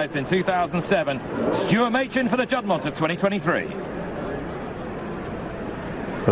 organised in 2007. Stuart Machin for the Juddmonte of 2023.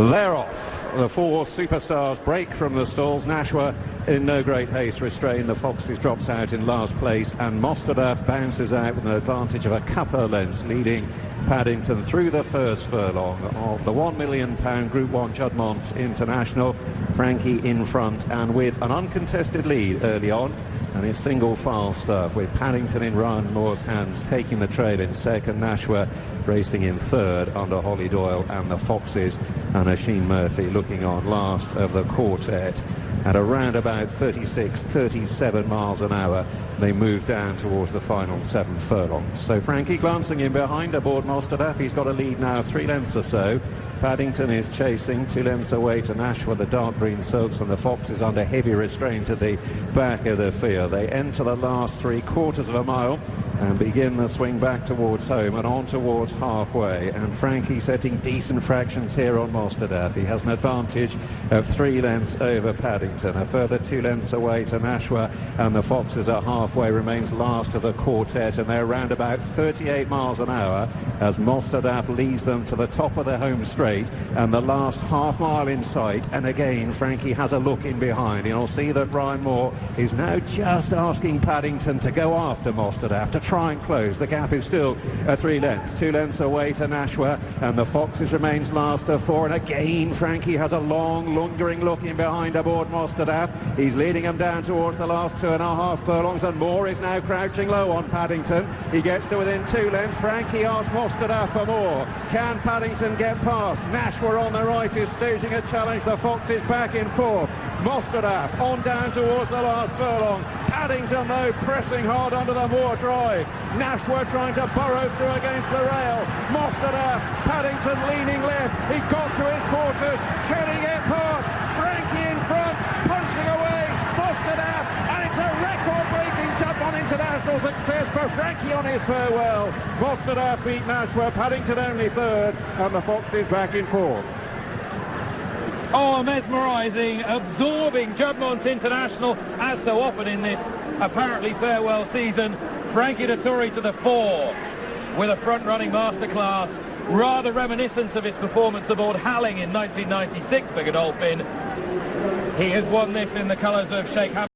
They're off. The four superstars break from the stalls. Nashua in no great haste restrained. The Foxes drops out in last place, and MOSTAHDAG bounces out with an advantage of a couple of lengths, leading Paddington through the first furlong of the £1 million Group 1 Juddmonte International. Frankie in front and with an uncontested lead early on, and it's single file stuff with Paddington in Ryan Moore's hands taking the trail in second. Nashua racing in third under Holly Doyle and the Foxes, and Oisin Murphy looking on last of the quartet. At around about 36-37 miles an hour, they move down towards the final 7 furlongs. So Frankie glancing in behind aboard MOSTAHDAG. He's got a lead now of 3 lengths or so. Paddington is chasing 2 lengths away to Nashua, the dark green silks, and the Foxes under heavy restraint at the back of the field. They enter the last 3/4 of a mile and begin the swing back towards home and on towards halfway, and Frankie setting decent fractions here on MOSTAHDAG. He has an advantage of 3 lengths over Paddington, a further 2 lengths away to Nashua, and the Foxes are halfway, remains last of the quartet, and they're around about 38 miles an hour as MOSTAHDAG leads them to the top of the home straight and the last half mile in sight. And again Frankie has a look in behind. You'll see that Ryan Moore is now just asking Paddington to go after MOSTAHDAG, to try and close. The gap is still 3 lengths, 2 lengths away to Nashua, and the Foxes remains last of 4. And again Frankie has a lingering look in behind aboard MOSTAHDAG. He's leading them down towards the last 2.5 furlongs, and Moore is now crouching low on Paddington. He gets to within 2 lengths. Frankie asks MOSTAHDAG for more. Can Paddington get past? Nashua on the right is staging a challenge. The Foxes back in 4th. MOSTAHDAG on down towards the last furlong. Paddington though pressing hard under the Moore drive. Nashua trying to burrow through against the rail. MOSTAHDAG, Paddington leaning left. He got to his quarters. Can he get past? Frankie in front, punching away. MOSTAHDAG, and it's a record-breaking Juddmonte International success for Frankie on his farewell. MOSTAHDAG beat Nashua, Paddington only 3rd, and the Foxes back in 4th. Oh, mesmerising, absorbing Juddmonte International, as so often in this apparently farewell season. Frankie Dettori to the 4 with a front-running masterclass, rather reminiscent of his performance aboard Halling in 1996 for Godolphin. He has won this in the colours of Sheikh Hamad.